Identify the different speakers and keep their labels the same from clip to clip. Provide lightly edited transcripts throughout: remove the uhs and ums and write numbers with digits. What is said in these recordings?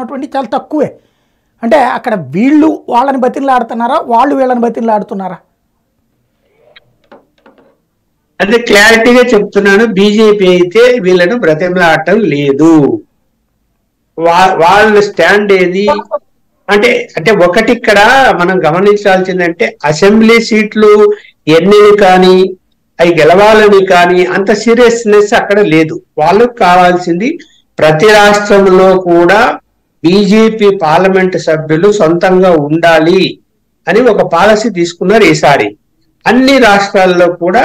Speaker 1: ఉన్నటువంటి చాలా తక్కువే. అంటే అక్కడ వీళ్ళు వాళ్ళని బతిలాడుతున్నారా, వాళ్ళు వీళ్ళని బతిలాడుతున్నారా?
Speaker 2: అంటే క్లారిటీగా చెప్తున్నాను, బీజేపీ అయితే వీళ్ళను బ్రతిమలాడటం లేదు. వాళ్ళ స్టాండ్ ఏది అంటే అంటే ఒకటి ఇక్కడ మనం గమనించాల్సిందంటే అసెంబ్లీ సీట్లు ఎన్ని కానీ అవి గెలవాలని కానీ అంత సీరియస్నెస్ అక్కడ లేదు. వాళ్ళకు కావాల్సింది ప్రతి రాష్ట్రంలో కూడా బీజేపీ పార్లమెంట్ సభ్యులు సొంతంగా ఉండాలి అని ఒక పాలసీ తీసుకున్నారు ఈసారి. అన్ని రాష్ట్రాల్లో కూడా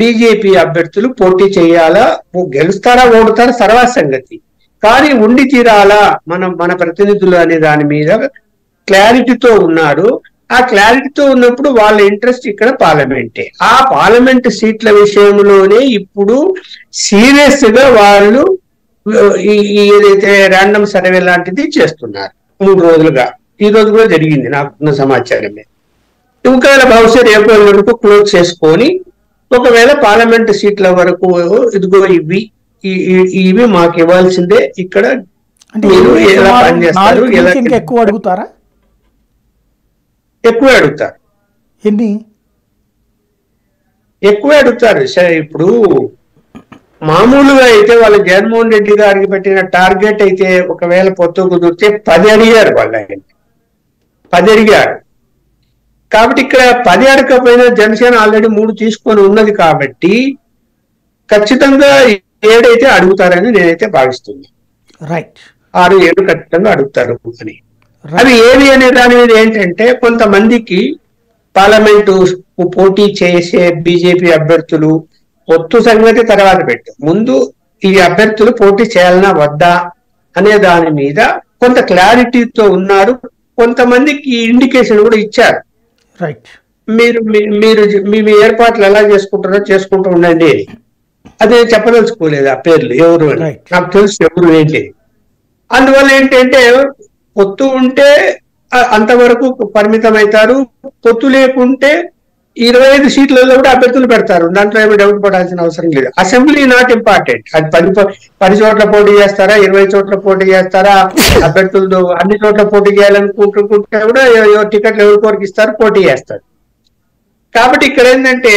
Speaker 2: బీజేపీ అభ్యర్థులు పోటీ చేయాలా, గెలుస్తారా ఓడుతారా తర్వాత సంగతి, కానీ ఉండి తీరాలా మన ప్రతినిధులు అనే దాని మీద క్లారిటీతో ఉన్నారు. ఆ క్లారిటీతో ఉన్నప్పుడు వాళ్ళ ఇంట్రెస్ట్ ఇక్కడ పార్లమెంటే. ఆ పార్లమెంట్ సీట్ల విషయంలోనే ఇప్పుడు సీరియస్ గా వాళ్ళు ఏదైతే ర్యాండమ్ సర్వే లాంటిది చేస్తున్నారు 3 రోజులుగా. ఈ రోజు కూడా జరిగింది నాకున్న సమాచారమే. ఒకవేళ బహుశా రేపు వరకు క్లోజ్ చేసుకొని ఒకవేళ పార్లమెంట్ సీట్ల వరకు ఇదిగో ఇవి మాకు ఇవ్వాల్సిందే, ఇక్కడ మీరు ఎలా పనిచేస్తారు,
Speaker 1: ఎక్కువ అడుగుతారా?
Speaker 2: ఎక్కువ అడుగుతారు.
Speaker 1: ఎన్ని
Speaker 2: ఎక్కువ అడుగుతారు. ఇప్పుడు మామూలుగా అయితే వాళ్ళ జగన్మోహన్ రెడ్డి గారికి పెట్టిన టార్గెట్ అయితే ఒకవేళ పొత్తు కుదిరితే 10 అడిగారు వాళ్ళు. ఆయన 10 అడిగారు. కాబట్టి ఇక్కడ 10 అడగకపోయినా జనసేన ఆల్రెడీ 3 తీసుకొని ఉన్నది కాబట్టి ఖచ్చితంగా 7 అయితే అడుగుతారని నేనైతే భావిస్తున్నాను.
Speaker 1: రైట్,
Speaker 2: 6, 7 ఖచ్చితంగా అడుగుతారు అని. అవి ఏవి అనే దాని మీద ఏంటంటే కొంతమందికి పార్లమెంటు పోటీ చేసే బీజేపీ అభ్యర్థులు పొత్తు సంగతి తర్వాత పెట్టు, ముందు ఈ అభ్యర్థులు పోటీ చేయాలన్నా వద్దా అనే దాని మీద కొంత క్లారిటీతో ఉన్నారు. కొంతమందికి ఇండికేషన్ కూడా ఇచ్చారు.
Speaker 1: రైట్,
Speaker 2: మీరు మీ ఏర్పాట్లు ఎలా చేసుకుంటారో చేసుకుంటూ ఉండండి అని. అది చెప్పదలుచుకోలేదు ఆ పేర్లు ఎవరు అని, నాకు తెలుసు ఎవరు ఏంటి. అందువల్ల ఏంటంటే పొత్తు ఉంటే అంతవరకు పరిమితం అవుతారు, పొత్తు లేకుంటే 25 సీట్లలో కూడా అభ్యర్థులు పెడతారు. దాంట్లో ఏమీ డౌట్ పడాల్సిన అవసరం లేదు. Assembly not important. అది 10 చోట్ల పోటీ చేస్తారా, 20 చోట్ల పోటీ చేస్తారా, అభ్యర్థులు అన్ని చోట్ల పోటీ చేయాలనుకుంటుంటే కూడా టికెట్లు ఎవరికొరికి ఇస్తారు, పోటీ చేస్తారు. కాబట్టి ఇక్కడ ఏంటంటే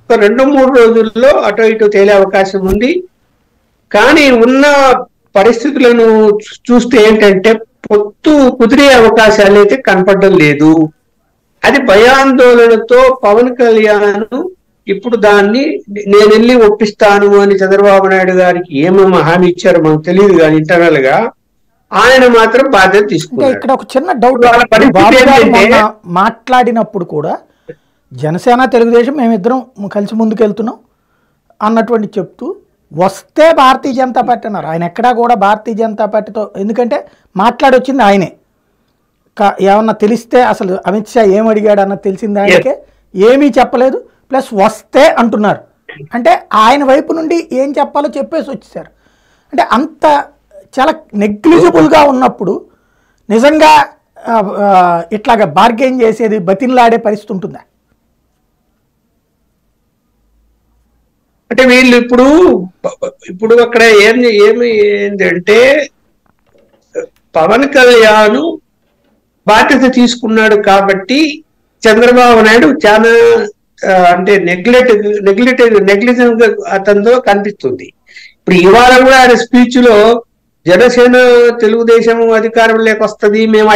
Speaker 2: ఒక 2-3 రోజుల్లో అటో ఇటో తేలే అవకాశం ఉంది. కానీ ఉన్న పరిస్థితులను చూస్తే ఏంటంటే పొత్తు కుదిరే అవకాశాలు అయితే కనపడడం లేదు. అది భయాందోళనతో పవన్ కళ్యాణ్ ఇప్పుడు దాన్ని నేను వెళ్ళి ఒప్పిస్తాను అని చంద్రబాబు నాయుడు గారికి ఏమేమో హామీ ఇచ్చారో మనకు తెలియదు, కానీ ఇంటర్నల్ గా ఆయన మాత్రం బాధ్యత తీసుకున్నారు.
Speaker 1: ఇక్కడ ఒక చిన్న డౌట్, మాట్లాడినప్పుడు కూడా జనసేన తెలుగుదేశం మేమిద్దరం కలిసి ముందుకెళ్తున్నాం అన్నటువంటి చెప్తూ వస్తే భారతీయ జనతా పార్టీ అన్నారు. ఆయన ఎక్కడా కూడా భారతీయ జనతా పార్టీతో, ఎందుకంటే మాట్లాడొచ్చింది ఆయనే, ఏమన్నా తెలిస్తే అసలు అమిత్ షా ఏం అడిగాడు అన్నది తెలిసింది ఆయనకే, ఏమీ చెప్పలేదు. ప్లస్ వస్తే అంటున్నారు, అంటే ఆయన వైపు నుండి ఏం చెప్పాలో చెప్పేసి వచ్చేసారు. అంటే అంత చాలా నెగ్లిజిబుల్గా ఉన్నప్పుడు నిజంగా ఇట్లాగా బార్గెయిన్ చేసేది, బతిన్లాడే పరిస్థితి ఉంటుందా?
Speaker 2: అంటే వీళ్ళు ఇప్పుడు అక్కడ ఏంటంటే పవన్ కళ్యాణ్ బాధ్యత తీసుకున్నాడు కాబట్టి చంద్రబాబు నాయుడు చాలా అంటే నెగ్లిజెంట్ అతనితో కనిపిస్తుంది. ఇప్పుడు ఇవాళ కూడా ఆయన స్పీచ్ లో జనసేన తెలుగుదేశం అధికారంలోకి వస్తుంది, మేము